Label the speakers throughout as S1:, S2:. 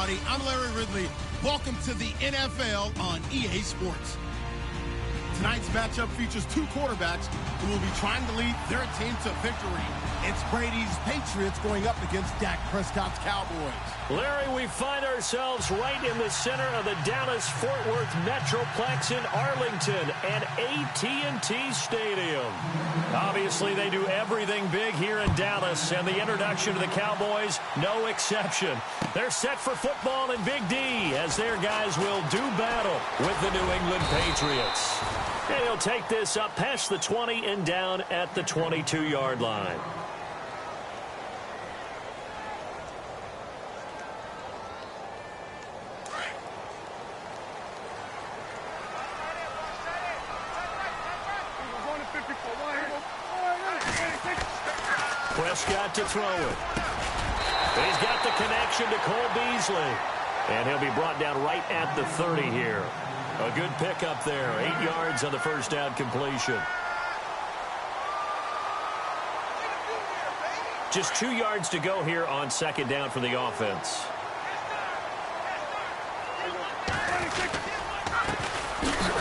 S1: everybody. I'm Larry Ridley. Welcome to the NFL on EA Sports. Tonight's matchup features two quarterbacks who will be trying to lead their team to victory. It's Brady's Patriots going up against Dak Prescott's Cowboys.
S2: Larry, we find ourselves right in the center of the Dallas-Fort Worth Metroplex in Arlington and AT&T Stadium. Obviously, they do everything big here in Dallas, and the introduction to the Cowboys, no exception. They're set for football in Big D as their guys will do battle with the New England Patriots. And he'll take this up past the 20 and down at the 22-yard line. Prescott to throw it. He's got the connection to Cole Beasley. And he'll be brought down right at the 30 here. A good pickup there. 8 yards on the first down completion. Just 2 yards to go here on second down for the offense.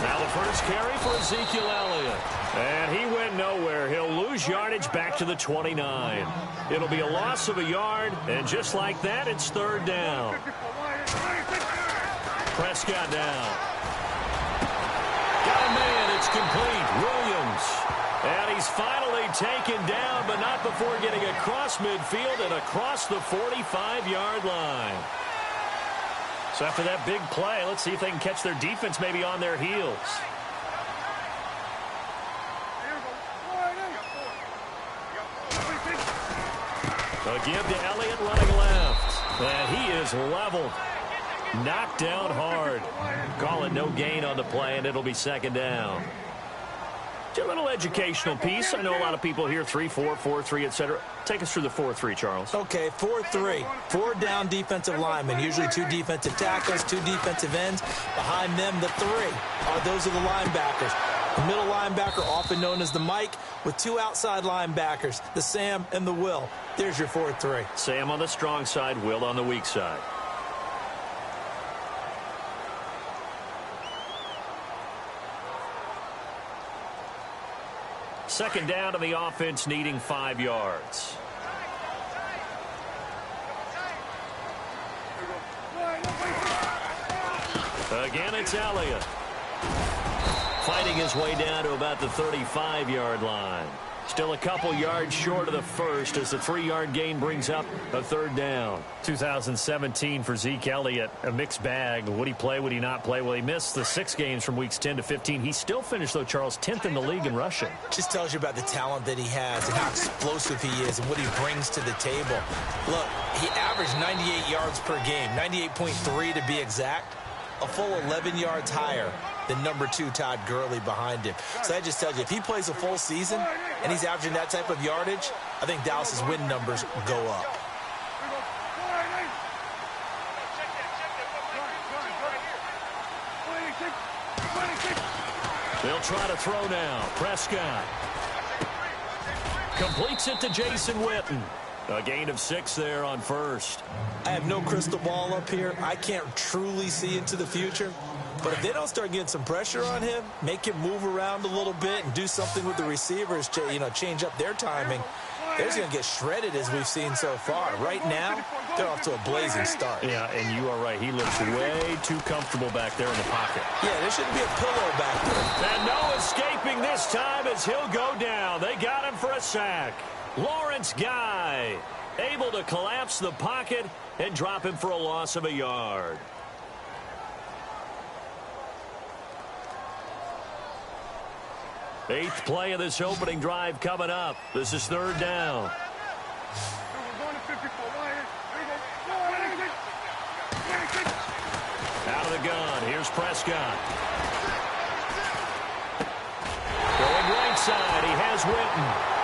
S2: Now the first carry for Ezekiel Elliott. And he went nowhere. He'll lose yardage back to the 29. It'll be a loss of a yard, and just like that, it's third down. Prescott down. Got a man. It's complete. Williams. And he's finally taken down, but not before getting across midfield and across the 45-yard line. So after that big play, let's see if they can catch their defense maybe on their heels. A give to Elliott running left. And he is leveled. Knocked down hard. Call it no gain on the play, and it'll be second down. A little educational piece. I know a lot of people here 3-4, 4-3, etc. Take us through the 4-3, Charles.
S3: Okay, 4-3. 4 down defensive linemen, usually 2 defensive tackles, 2 defensive ends. Behind them, the 3 those are the linebackers. The middle linebacker, often known as the Mike, with 2 outside linebackers, the Sam and the Will. There's your 4-3.
S2: Sam on the strong side, Will on the weak side. Second down to the offense, needing 5 yards. Again, it's Elliott. Fighting his way down to about the 35-yard line. Still a couple yards short of the first as the 3-yard gain brings up a third down. 2017 for Zeke Elliott, a mixed bag. Would he play, would he not play? Well, he missed the 6 games from weeks 10 to 15. He still finished, though, Charles, 10th in the league in rushing.
S3: Just tells you about the talent that he has and how explosive he is and what he brings to the table. Look, he averaged 98 yards per game, 98.3 to be exact, a full 11 yards higher than number 2 Todd Gurley behind him. So that just tells you, if he plays a full season and he's averaging that type of yardage, I think Dallas's win numbers go up.
S2: They'll try to throw now. Prescott completes it to Jason Witten. A gain of 6 there on first.
S3: I have no crystal ball up here. I can't truly see into the future. But if they don't start getting some pressure on him, make him move around a little bit and do something with the receivers, change up their timing, they're just going to get shredded as we've seen so far. Right now, they're off to a blazing start.
S2: Yeah, and you are right. He looks way too comfortable back there in the pocket.
S3: Yeah, there shouldn't be a pillow back there.
S2: And no escaping this time as he'll go down. They got him for a sack. Lawrence Guy able to collapse the pocket and drop him for a loss of a yard. Eighth play of this opening drive coming up. This is third down. Out of the gun. Here's Prescott. Going right side. He has Witten.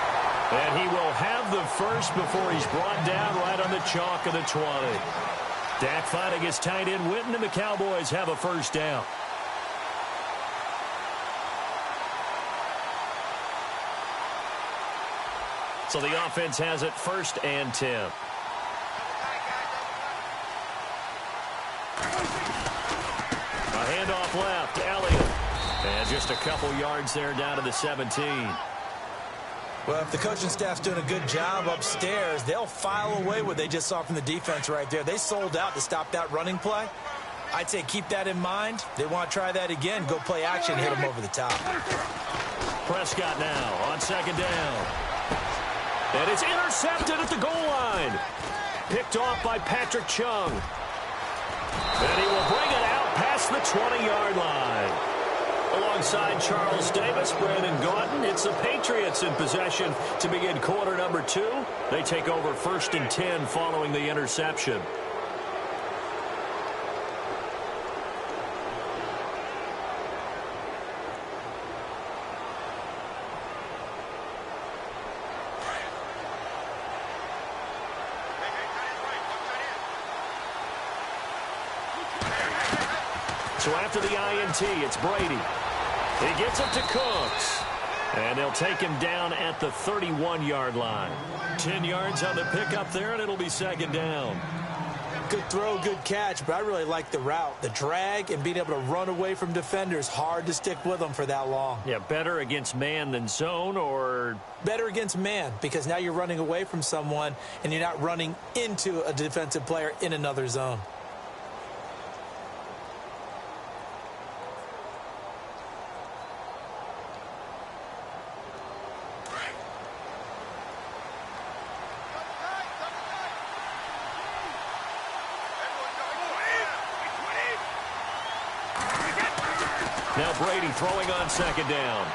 S2: And he will have the first before he's brought down right on the chalk of the 20. Dak fighting his tight end Witten, and the Cowboys have a first down. So the offense has it 1st and 10. A handoff left, Elliott. And just a couple yards there down to the 17.
S3: Well, if the coaching staff's doing a good job upstairs, they'll file away what they just saw from the defense right there. They sold out to stop that running play. I'd say keep that in mind. They want to try that again. Go play action, hit them over the top.
S2: Prescott now on second down. And it's intercepted at the goal line. Picked off by Patrick Chung. And he will bring it out past the 20-yard line. Alongside Charles Davis, Brandon Gaudin, it's the Patriots in possession to begin quarter number 2. They take over 1st and 10 following the interception. So after the INT, it's Brady. He gets it to Cooks. And they'll take him down at the 31-yard line. 10 yards on the pickup there, and it'll be second down.
S3: Good throw, good catch, but I really like the route. The drag and being able to run away from defenders. Hard to stick with them for that long.
S2: Yeah, better against man than zone, or?
S3: Better against man, because now you're running away from someone, and you're not running into a defensive player in another zone.
S2: Now Brady throwing on second down.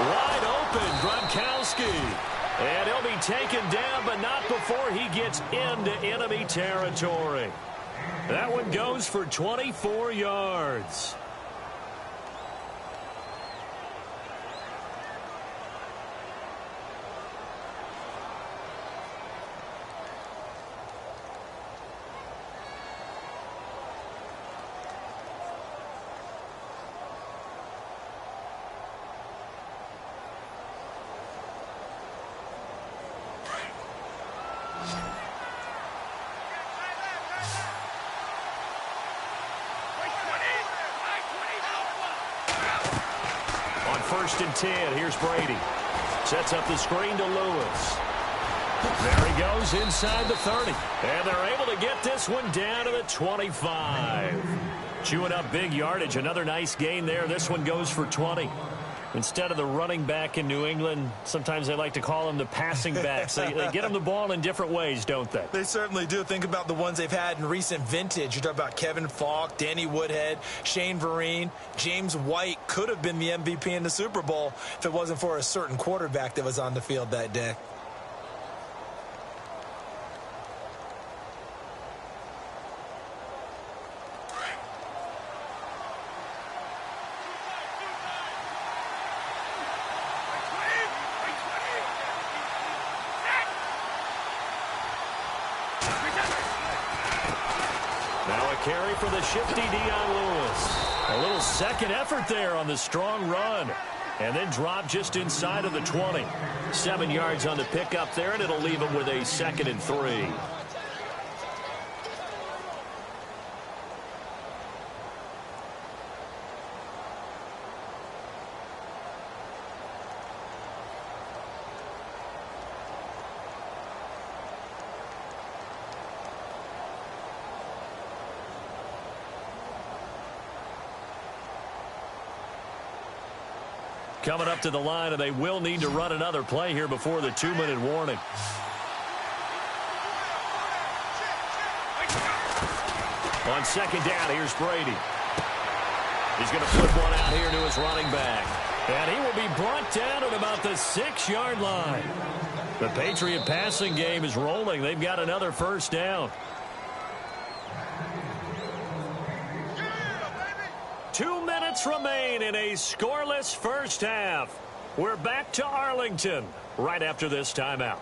S2: Wide open, Gronkowski. And he'll be taken down, but not before he gets into enemy territory. That one goes for 24 yards. First and 10. Here's Brady. Sets up the screen to Lewis. There he goes inside the 30. And they're able to get this one down to the 25. Chewing up big yardage. Another nice gain there. This one goes for 20. Instead of the running back in New England, sometimes they like to call them the passing backs. They get them the ball in different ways, don't they?
S3: They certainly do. Think about the ones they've had in recent vintage. You talk about Kevin Falk, Danny Woodhead, Shane Vereen, James White could have been the MVP in the Super Bowl if it wasn't for a certain quarterback that was on the field that day.
S2: Carry for the shifty Dion Lewis. A little second effort there on the strong run. And then drop just inside of the 20. 7 yards on the pickup there, and it'll leave him with a 2nd and 3. Coming up to the line, and they will need to run another play here before the 2-minute warning. On second down, here's Brady. He's going to flip one out here to his running back. And he will be brought down at about the 6-yard line. The Patriot passing game is rolling. They've got another first down. 2 minutes remain in a scoreless first half. We're back to Arlington right after this timeout.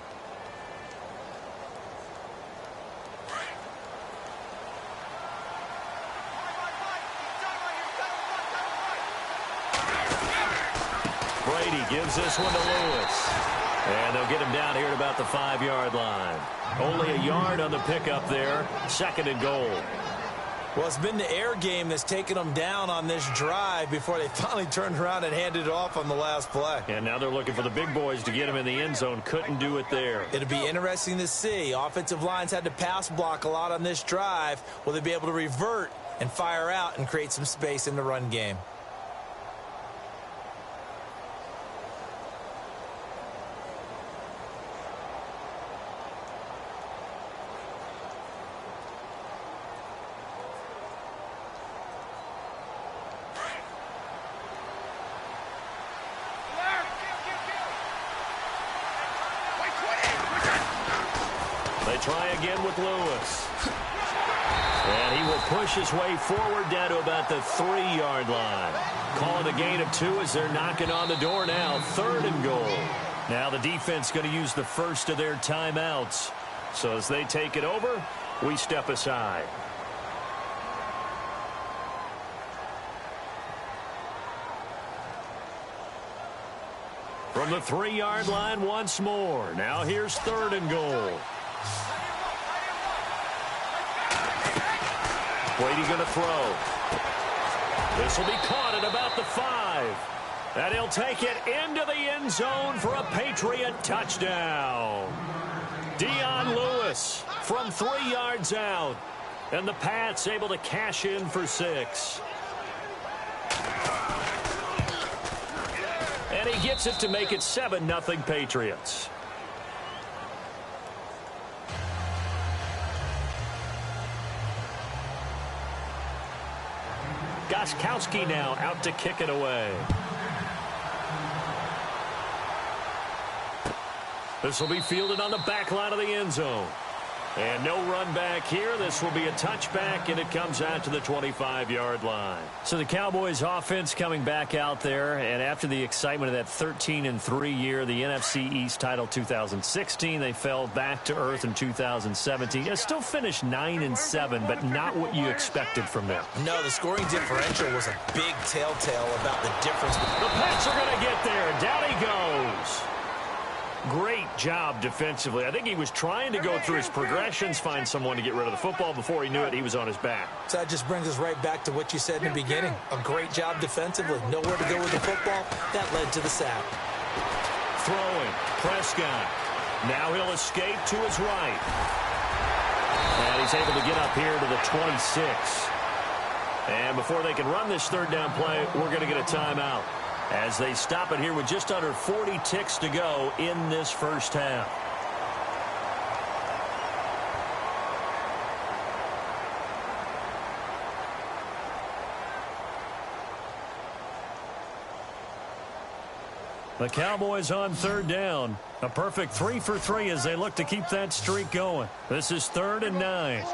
S2: Brady gives this one to Lewis. And they'll get him down here at about the 5-yard line. Only a yard on the pickup there. 2nd and goal.
S3: Well, it's been the air game that's taken them down on this drive before they finally turned around and handed it off on the last play.
S2: And now they're looking for the big boys to get him in the end zone. Couldn't do it there.
S3: It'll be interesting to see. Offensive lines had to pass block a lot on this drive. Will they be able to revert and fire out and create some space in the run game?
S2: Try again with Lewis. And he will push his way forward down to about the 3-yard line. Calling a gain of 2 as they're knocking on the door now. 3rd and goal. Now the defense going to use the first of their timeouts. So as they take it over, we step aside. From the 3-yard line once more. Now here's 3rd and goal. Brady going to throw. This will be caught at about the 5. And he'll take it into the end zone for a Patriot touchdown. Dion Lewis from 3 yards out. And the Pats able to cash in for 6. And he gets it to make it 7-0 Patriots. Gostkowski now out to kick it away. This will be fielded on the back line of the end zone. And no run back here. This will be a touchback, and it comes out to the 25-yard line. So the Cowboys offense coming back out there, and after the excitement of that 13-3 year, the NFC East title 2016, they fell back to earth in 2017. They still finished 9-7, but not what you expected from them.
S3: No, the scoring differential was a big telltale about the difference.
S2: The Pats are going to get there. Down he goes. Great job defensively. I think he was trying to go through his progressions, find someone to get rid of the football. Before he knew it, he was on his back.
S3: So that just brings us right back to what you said in the beginning. A great job defensively. Nowhere to go with the football. That led to the sack.
S2: Throwing. Prescott. Now he'll escape to his right. And he's able to get up here to the 26. And before they can run this 3rd down play, we're going to get a timeout, as they stop it here with just under 40 ticks to go in this first half. The Cowboys on 3rd down. A perfect 3 for 3 as they look to keep that streak going. This is 3rd and 9.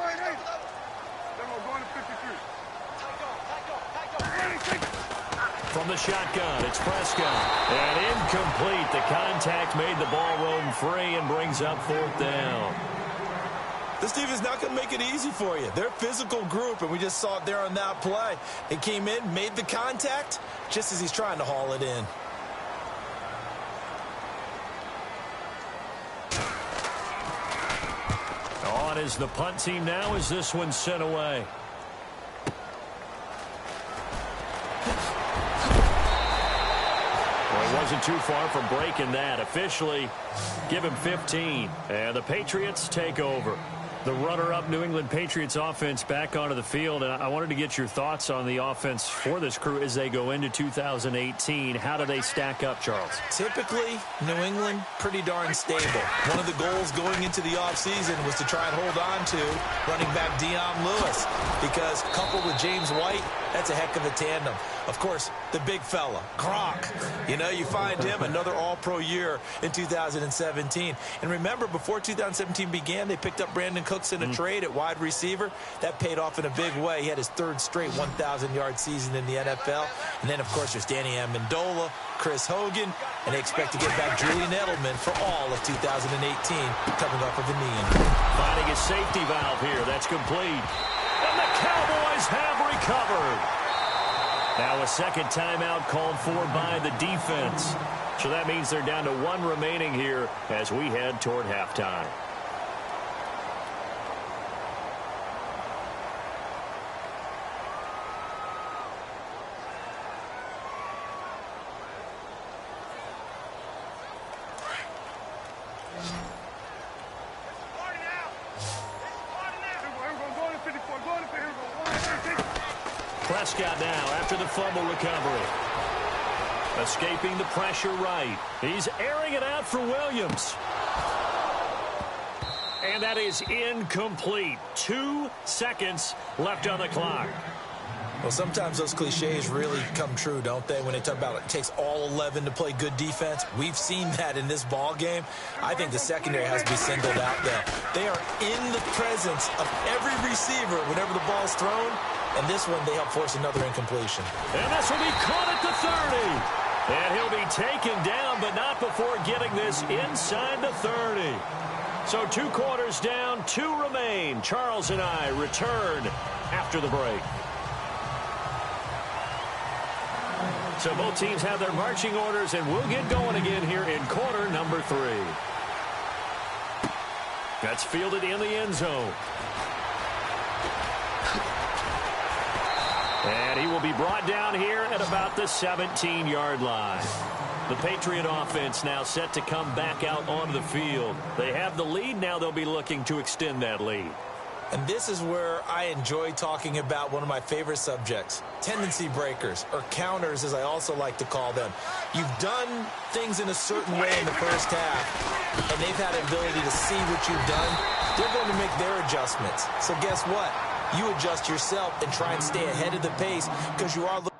S2: From the shotgun, it's Prescott. And incomplete. The contact made the ball roam free and brings up 4th down.
S3: This team is not going to make it easy for you. They're a physical group, and we just saw it there on that play. They came in, made the contact, just as he's trying to haul it in.
S2: On is the punt team now as this one's sent away. Wasn't too far from breaking that. Officially, give him 15. And the Patriots take over. The runner-up New England Patriots offense back onto the field. And I wanted to get your thoughts on the offense for this crew as they go into 2018. How do they stack up, Charles?
S3: Typically, New England, pretty darn stable. One of the goals going into the offseason was to try and hold on to running back Dion Lewis, because coupled with James White, that's a heck of a tandem. Of course, the big fella, Gronk. You know, you find him another all-pro year in 2017. And remember, before 2017 began, they picked up Brandon Cooks in a trade at wide receiver. That paid off in a big way. He had his 3rd straight 1,000-yard season in the NFL. And then, of course, there's Danny Amendola, Chris Hogan, and they expect to get back Julian Edelman for all of 2018, coming off of a knee injury.
S2: Finding a safety valve here. That's complete. And the Cowboys have recovered. Now a second timeout called for by the defense. So that means they're down to 1 remaining here as we head toward halftime. Prescott now after the fumble recovery. Escaping the pressure right. He's airing it out for Williams. And that is incomplete. 2 seconds left on the clock.
S3: Well, sometimes those cliches really come true, don't they? When they talk about it takes all 11 to play good defense. We've seen that in this ball game. I think the secondary has to be singled out, though. They are in the presence of every receiver whenever the ball's thrown. And this one, they help force another incompletion.
S2: And this will be caught at the 30. And he'll be taken down, but not before getting this inside the 30. So 2 quarters down, 2 remain. Charles and I return after the break. So both teams have their marching orders, and we'll get going again here in quarter number 3. That's fielded in the end zone. And he will be brought down here at about the 17-yard line. The Patriot offense now set to come back out onto the field. They have the lead. Now they'll be looking to extend that lead.
S3: And this is where I enjoy talking about one of my favorite subjects, tendency breakers, or counters as I also like to call them. You've done things in a certain way in the first half, and they've had the ability to see what you've done. They're going to make their adjustments. So guess what? You adjust yourself and try and stay ahead of the pace because you are looking.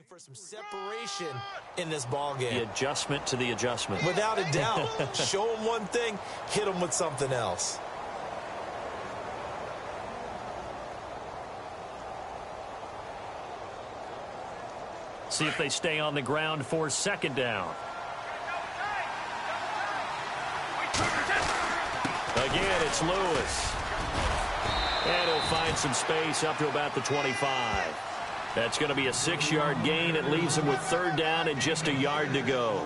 S3: For some separation in this ball game.
S2: The adjustment to the adjustment.
S3: Without a doubt. Show them one thing, hit them with something else.
S2: See if they stay on the ground for 2nd down. Again, it's Lewis. And he'll find some space up to about the 25. That's going to be a 6-yard gain. It leaves them with 3rd down and just a yard to go.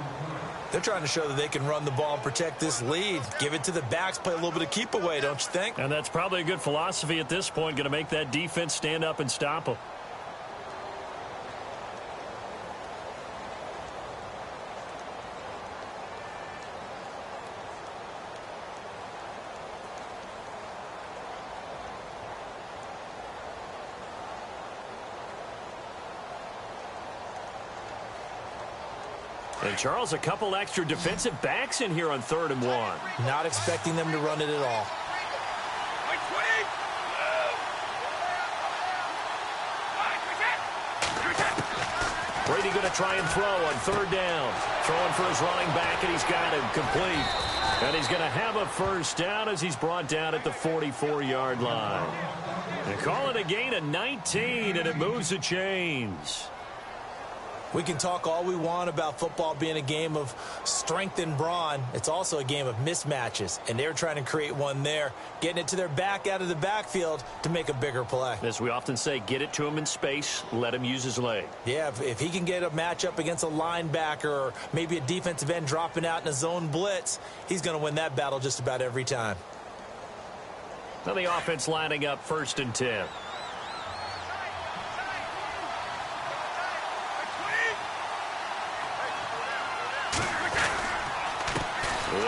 S3: They're trying to show that they can run the ball and protect this lead. Give it to the backs, play a little bit of keep away, don't you think?
S2: And that's probably a good philosophy at this point, going to make that defense stand up and stop them. And Charles, a couple extra defensive backs in here on 3rd and 1.
S3: Not expecting them to run it at all.
S2: Brady going to try and throw on 3rd down. Throwing for his running back, and he's got him complete. And he's going to have a 1st down as he's brought down at the 44-yard line. They call it a gain of 19, and it moves the chains.
S3: We can talk all we want about football being a game of strength and brawn. It's also a game of mismatches, and they're trying to create one there, getting it to their back out of the backfield to make a bigger play.
S2: As we often say, get it to him in space, let him use his leg.
S3: Yeah, if he can get a matchup against a linebacker or maybe a defensive end dropping out in a zone blitz, he's going to win that battle just about every time.
S2: Now the offense lining up 1st and 10.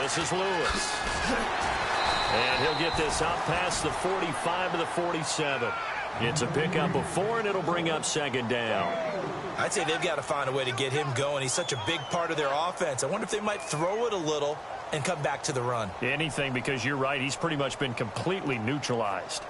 S2: This is Lewis. And he'll get this out past the 45 to the 47. It's a pickup of 4, and it'll bring up 2nd down.
S3: I'd say they've got to find a way to get him going. He's such a big part of their offense. I wonder if they might throw it a little and come back to the run.
S2: Anything, because you're right. He's pretty much been completely neutralized.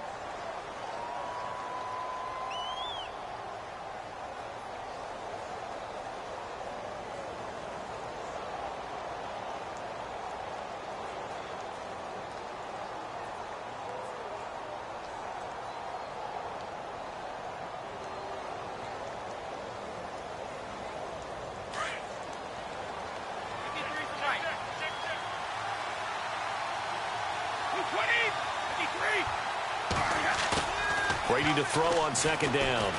S2: Brady to throw on second down.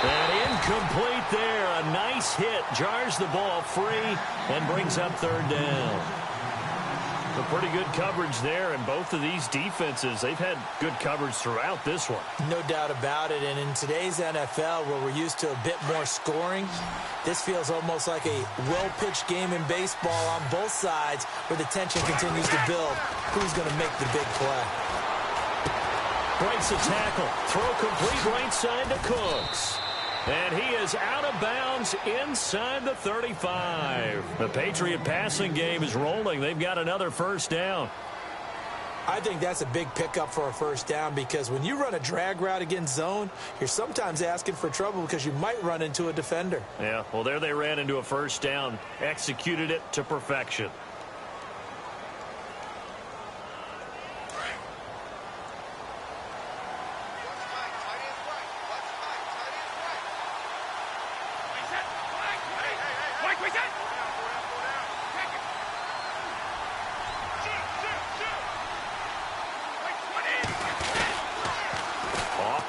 S2: And incomplete there. A nice hit. Jars the ball free and brings up third down. A pretty good coverage there, and both of these defenses, they've had good coverage throughout this one.
S3: No doubt about it, and in today's NFL, where we're used to a bit more scoring, this feels almost like a well-pitched game in baseball on both sides, where the tension continues to build. Who's going to make the big play?
S2: Breaks a tackle. Throw complete right side to Cooks. And he is out of bounds inside the 35. The Patriot passing game is rolling. They've got another first down.
S3: I think that's a big pickup for a first down, because when you run a drag route against zone, you're sometimes asking for trouble because you might run into a defender.
S2: Yeah, well, there they ran into a first down. Executed it to perfection.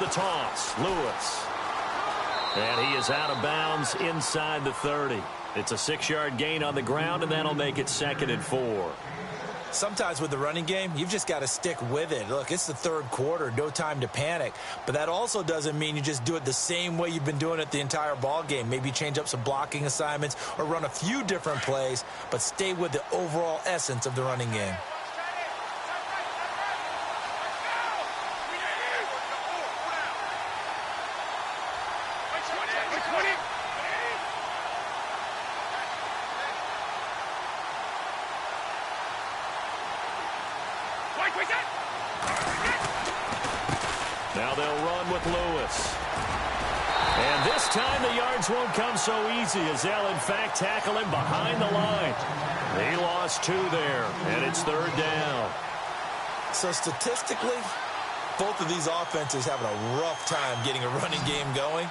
S2: The toss, Lewis. And he is out of bounds inside the 30. It's a 6-yard gain on the ground, and that'll make it 2nd and 4.
S3: Sometimes with the running game, you've just got to stick with it. Look, it's the third quarter, no time to panic. But that also doesn't mean you just do it the same way you've been doing it the entire ball game. Maybe change up some blocking assignments or run a few different plays, but stay with the overall essence of the running game.
S2: Now they'll run with Lewis. And this time the yards won't come so easy, as they'll in fact tackle him behind the line. He lost 2 there, and it's third down.
S3: So statistically, both of these offenses having a rough time getting a running game going.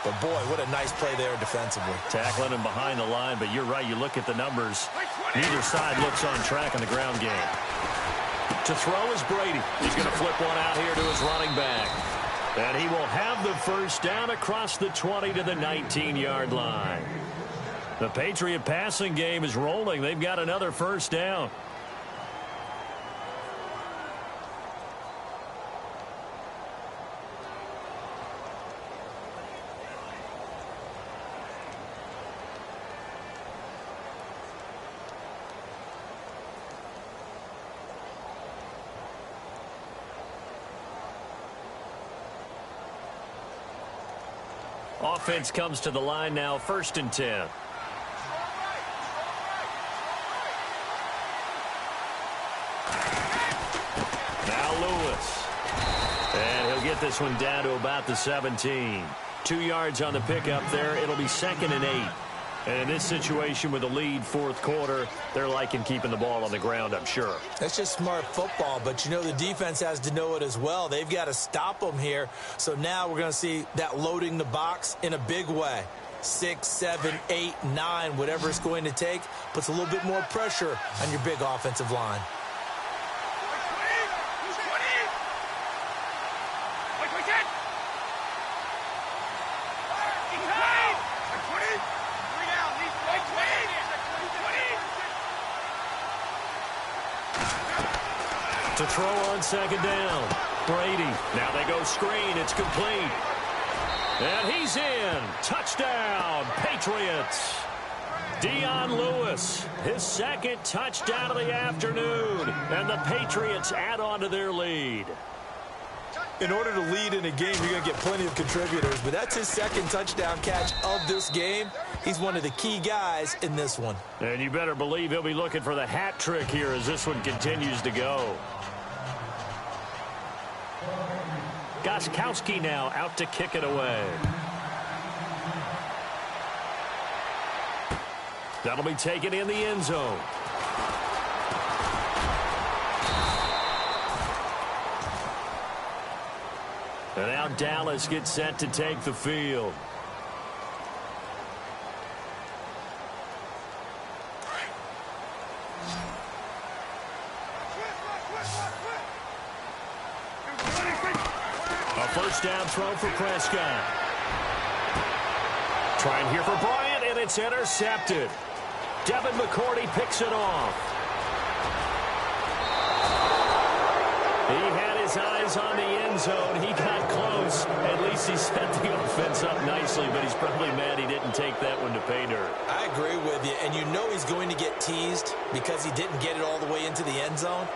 S3: But boy, what a nice play there defensively.
S2: Tackling him behind the line, but you're right, you look at the numbers. Neither side looks on track in the ground game. To throw is Brady. He's going to flip one out here to his running back. And he will have the first down across the 20 to the 19-yard line. The Patriot passing game is rolling. They've got another first down. Offense comes to the line now, 1st and 10. Now Lewis. And he'll get this one down to about the 17. 2 yards on the pickup there. It'll be 2nd and 8. And in this situation with a lead 4th quarter, they're liking keeping the ball on the ground, I'm sure.
S3: That's just smart football, but you know the defense has to know it as well. They've got to stop them here. So now we're going to see that loading the box in a big way. 6, 7, 8, 9, whatever it's going to take, puts a little bit more pressure on your big offensive line.
S2: To throw on 2nd down. Brady. Now they go screen. It's complete. And he's in. Touchdown, Patriots. Dion Lewis, his 2nd touchdown of the afternoon. And the Patriots add on to their lead.
S3: In order to lead in a game, you're going to get plenty of contributors, but that's his 2nd touchdown catch of this game. He's one of the key guys in this one.
S2: And you better believe he'll be looking for the hat trick here as this one continues to go. Gostkowski now out to kick it away. That'll be taken in the end zone. And now Dallas gets set to take the field. A throw for Prescott. Trying here for Bryant, and it's intercepted. Devin McCourty picks it off. He had his eyes on the end zone. He got close. At least he set the offense up nicely, but he's probably mad he didn't take that one to pay dirt.
S3: I agree with you, and you know he's going to get teased because he didn't get it all the way into the end zone.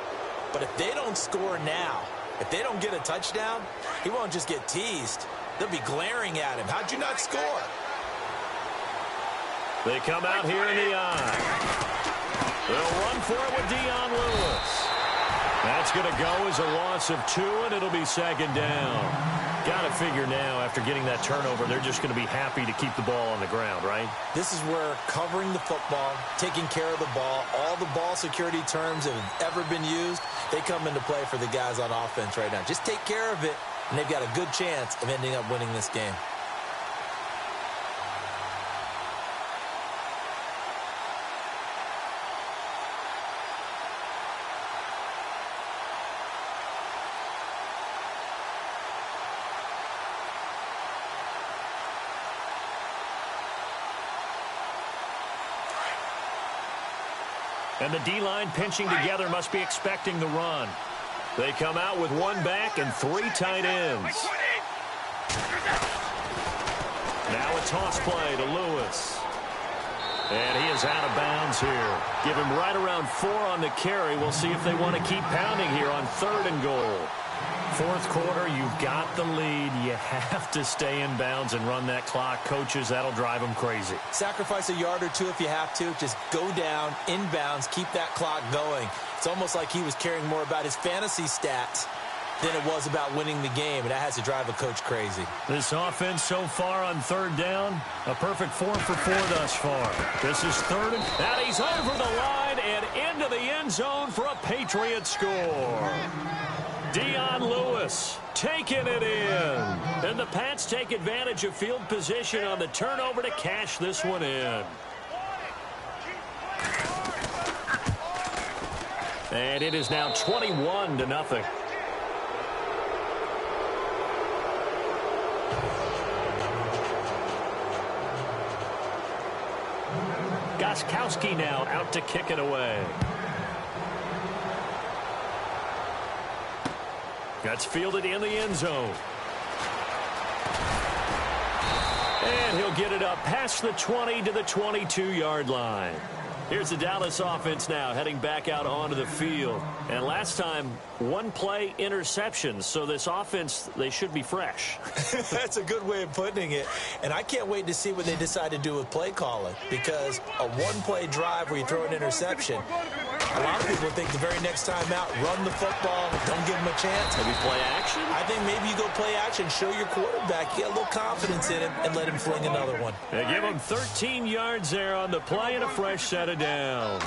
S3: But if they don't score now, if they don't get a touchdown, he won't just get teased. They'll be glaring at him. How'd you not score?
S2: They come out here in the eye. They'll run for it with Dion Lewis. That's going to go as a loss of 2, and it'll be second down. Got to figure now, after getting that turnover, they're just going to be happy to keep the ball on the ground, right?
S3: This is where covering the football, taking care of the ball, all the ball security terms that have ever been used, they come into play for the guys on offense right now. Just take care of it, and they've got a good chance of ending up winning this game.
S2: And the D-line pinching together must be expecting the run. They come out with 1 back and 3 tight ends. Now a toss play to Lewis. And he is out of bounds here. Give him right around 4 on the carry. We'll see if they want to keep pounding here on 3rd and goal. 4th quarter, you've got the lead. You have to stay in bounds and run that clock. Coaches, that'll drive them crazy.
S3: Sacrifice a yard or 2 if you have to. Just go down, in bounds, keep that clock going. It's almost like he was caring more about his fantasy stats than it was about winning the game, and that has to drive a coach crazy.
S2: This offense so far on 3rd down, a perfect 4 for 4 thus far. This is 3rd, and he's over the line and into the end zone for a Patriot score. Dion Lewis taking it in. And the Pats take advantage of field position on the turnover to cash this one in. And it is now 21-0. Gostkowski now out to kick it away. That's fielded in the end zone. And he'll get it up past the 20 to the 22-yard line. Here's the Dallas offense now heading back out onto the field. And last time, 1-play interceptions. So this offense, they should be fresh.
S3: That's a good way of putting it. And I can't wait to see what they decide to do with play calling. Because a 1-play drive where you throw an interception, a lot of people think the very next time out, run the football, don't give him a chance.
S2: Maybe play action?
S3: I think maybe you go play action, show your quarterback, get a little confidence in him, and let him fling another one.
S2: They give him 13 yards there on the play and a fresh set of downs.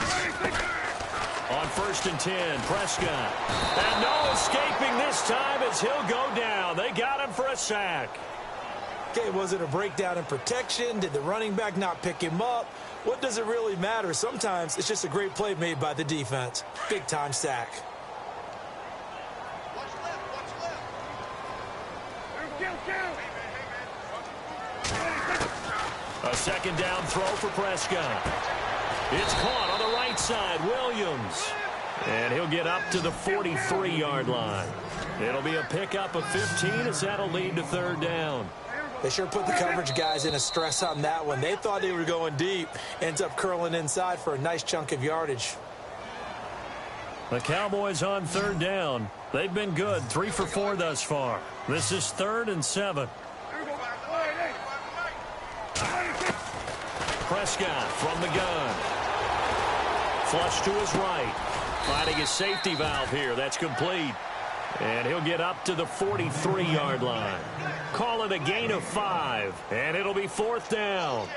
S2: On 1st and 10, Prescott. And no escaping this time as he'll go down. They got him for a sack.
S3: Okay, was it a breakdown in protection? Did the running back not pick him up? What does it really matter? Sometimes it's just a great play made by the defense. Big-time sack.
S2: A 2nd down throw for Prescott. It's caught on the right side, Williams. And he'll get up to the 43-yard line. It'll be a pickup of 15 as that'll lead to 3rd down.
S3: They sure put the coverage guys in a stress on that one. They thought they were going deep. Ends up curling inside for a nice chunk of yardage.
S2: The Cowboys on 3rd down. They've been good, 3 for 4 thus far. This is 3rd and 7. Prescott from the gun. Flush to his right. Finding his safety valve here. That's complete. And he'll get up to the 43-yard line. Call it a gain of 5. And it'll be 4th down.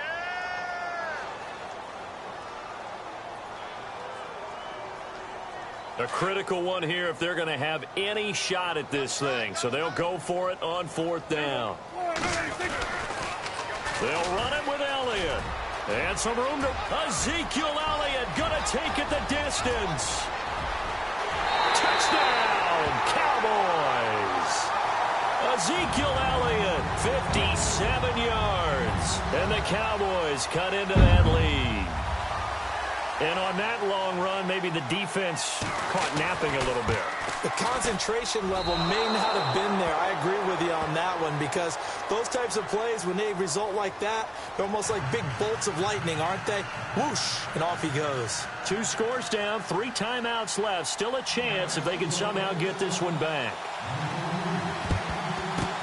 S2: A critical one here if they're going to have any shot at this thing. So they'll go for it on 4th down. They'll run it with Elliott. And some room to Ezekiel Elliott going to take it the distance. Touchdown, Cowboys. Ezekiel Elliott, 57 yards. And the Cowboys cut into that lead. And on that long run, maybe the defense caught napping a little bit.
S3: The concentration level may not have been there. I agree with you on that one, because those types of plays, when they result like that, they're almost like big bolts of lightning, aren't they? Whoosh, and off he goes.
S2: 2 scores down, 3 timeouts left. Still a chance if they can somehow get this one back.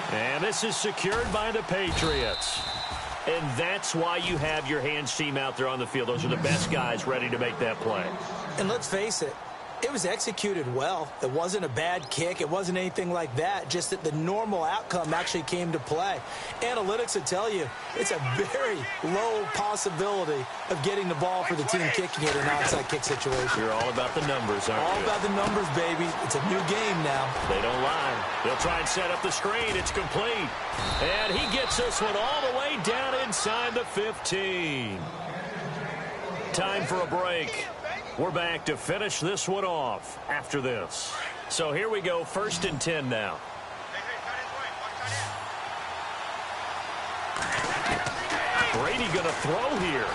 S2: And this is secured by the Patriots. And that's why you have your hands team out there on the field. Those are the best guys ready to make that play.
S3: And let's face it, it was executed well. It wasn't a bad kick. It wasn't anything like that. Just that the normal outcome actually came to play. Analytics would tell you it's a very low possibility of getting the ball for the team kicking it in an onside kick situation.
S2: You're all about the numbers, aren't you?
S3: All about the numbers, baby. It's a new game now.
S2: They don't lie. They'll try and set up the screen. It's complete. And he gets this one all the way down inside the 15. Time for a break. We're back to finish this one off after this. So here we go, 1st and 10 now. Brady going to throw here.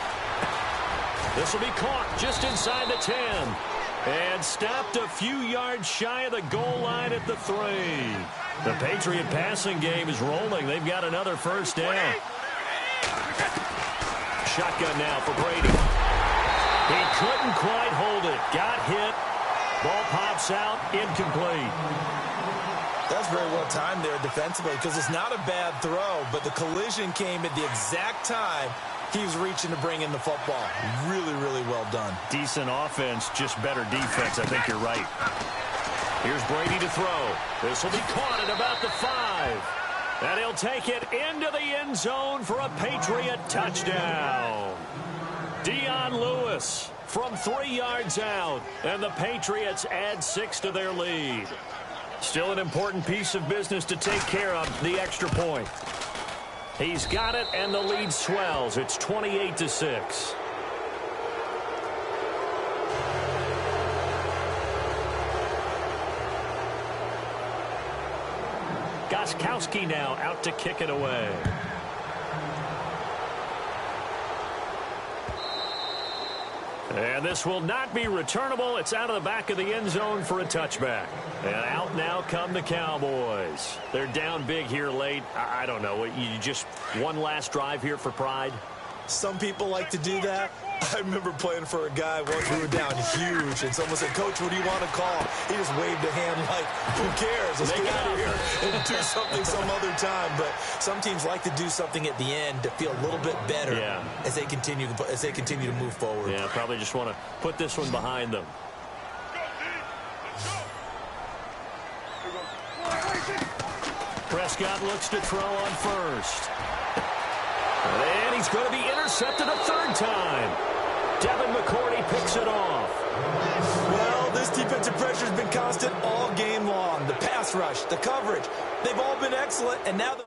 S2: This will be caught just inside the 10. And stopped a few yards shy of the goal line at the 3. The Patriot passing game is rolling. They've got another 1st down. Shotgun now for Brady. He couldn't quite hold it. Got hit. Ball pops out. Incomplete.
S3: That's very well timed there defensively, because it's not a bad throw, but the collision came at the exact time he was reaching to bring in the football. Really, really well done.
S2: Decent offense, just better defense. I think you're right. Here's Brady to throw. This will be caught at about the 5. And he'll take it into the end zone for a Patriot touchdown. Dion Lewis from 3 yards out, and the Patriots add 6 to their lead. Still an important piece of business to take care of, the extra point. He's got it, and the lead swells. It's 28-6. Gostkowski now out to kick it away. And this will not be returnable. It's out of the back of the end zone for a touchback. And out now come the Cowboys. They're down big here late. I don't know. You just one last drive here for pride?
S3: Some people like to do that. I remember playing for a guy once. We were down huge, and someone said, "Coach, what do you want to call?" He just waved a hand like, "Who cares? Let's get out of here and do something some other time." But some teams like to do something at the end to feel a little bit better as they continue to move forward.
S2: Yeah, probably just want to put this one behind them. Prescott looks to throw on first. And he's going to be intercepted a 3rd time. Devin McCourty picks it off.
S3: Well, this defensive pressure has been constant all game long. The pass rush, the coverage, they've all been excellent. And now the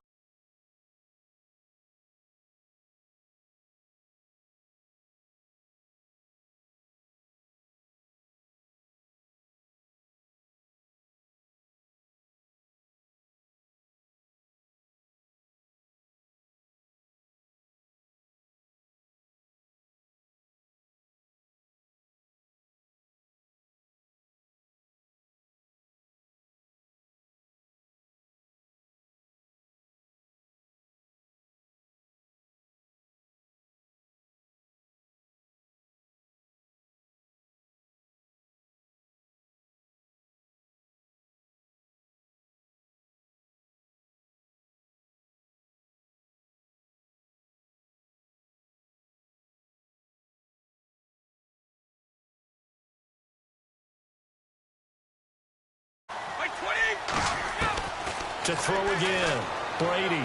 S2: to throw again. Brady.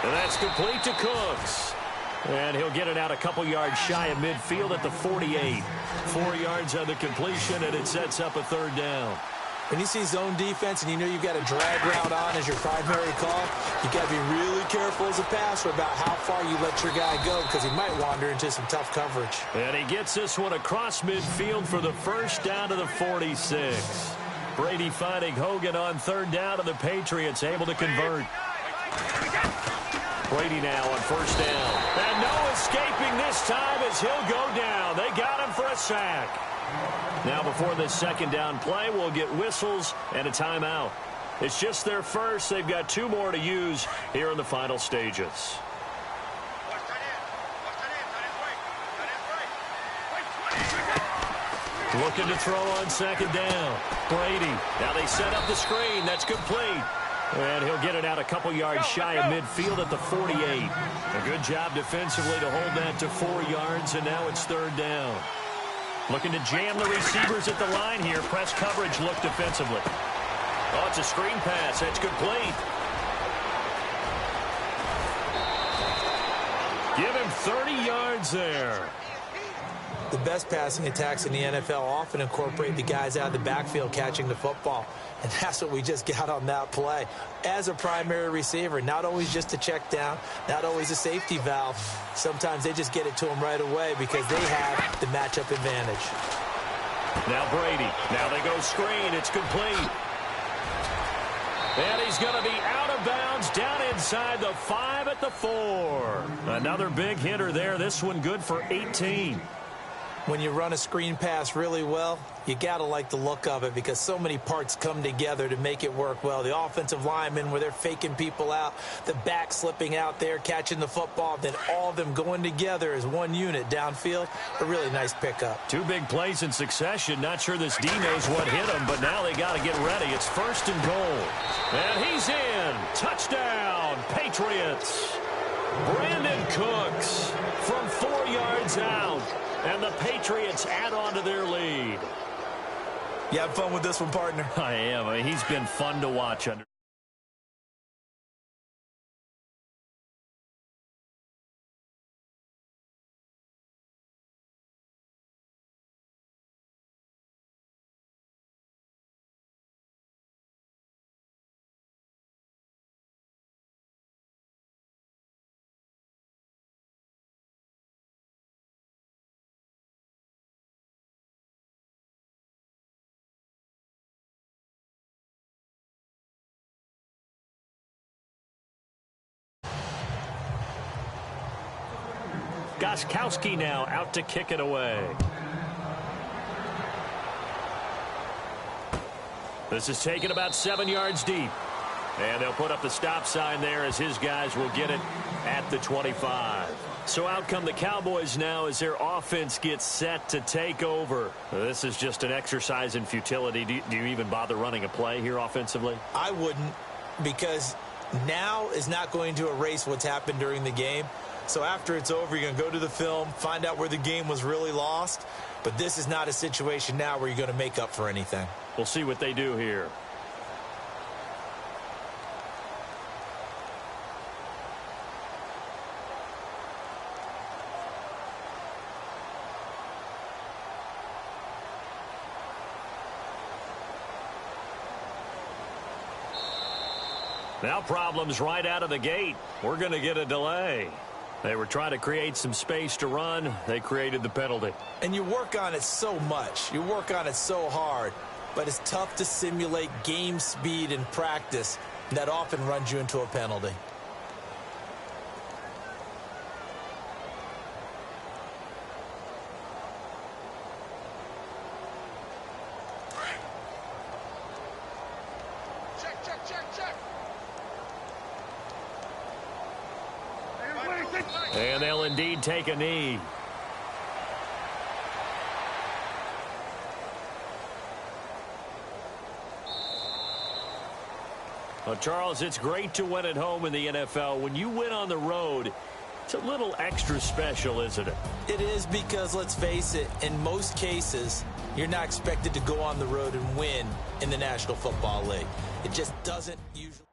S2: And that's complete to Cooks. And he'll get it out a couple yards shy of midfield at the 48. 4 yards on the completion, and it sets up a 3rd down.
S3: When you see zone defense and you know you've got a drag route on as your primary call, you got to be really careful as a passer about how far you let your guy go, because he might wander into some tough coverage.
S2: And he gets this one across midfield for the 1st down to the 46. Brady finding Hogan on third down, and the Patriots able to convert. Brady now on first down. And no escaping this time as he'll go down. They got him for a sack. Now before this second down play, we'll get whistles and a timeout. It's just their first. They've got 2 more to use here in the final stages. Looking to throw on second down. Brady. Now they set up the screen. That's complete. And he'll get it out a couple yards shy of midfield at the 48. A good job defensively to hold that to 4 yards, and now it's third down. Looking to jam the receivers at the line here. Press coverage look defensively. Oh, it's a screen pass. That's complete. Give him 30 yards there.
S3: The best passing attacks in the NFL often incorporate the guys out of the backfield catching the football. And that's what we just got on that play. As a primary receiver, not always just a check down, not always a safety valve. Sometimes they just get it to them right away because they have the matchup advantage.
S2: Now Brady. Now they go screen. It's complete. And he's going to be out of bounds down inside the 5 at the 4. Another big hitter there. This one good for 18.
S3: When you run a screen pass really well, you got to like the look of it because so many parts come together to make it work well. The offensive linemen where they're faking people out, the back slipping out there, catching the football, then all of them going together as one unit downfield. A really nice pickup.
S2: 2 big plays in succession. Not sure this D knows what hit him, but now they got to get ready. It's first and goal. And he's in. Touchdown, Patriots. Brandon Cooks from 4 yards out. And the Patriots add on to their lead.
S3: You have fun with this one, partner?
S2: I am. I mean, he's been fun to watch. Gostkowski now out to kick it away. This is taken about 7 yards deep. And they'll put up the stop sign there as his guys will get it at the 25. So out come the Cowboys now as their offense gets set to take over. This is just an exercise in futility. Do you even bother running a play here offensively?
S3: I wouldn't, because now is not going to erase what's happened during the game. So after it's over, you're going to go to the film, find out where the game was really lost. But this is not a situation now where you're going to make up for anything.
S2: We'll see what they do here. Now problems right out of the gate. We're going to get a delay. They were trying to create some space to run. They created the penalty.
S3: And you work on it so much. You work on it so hard. But it's tough to simulate game speed in practice. That often runs you into a penalty.
S2: And they'll indeed take a knee. Well, Charles, it's great to win at home in the NFL. When you win on the road, it's a little extra special, isn't it?
S3: It is, because let's face it, in most cases, you're not expected to go on the road and win in the National Football League. It just doesn't usually.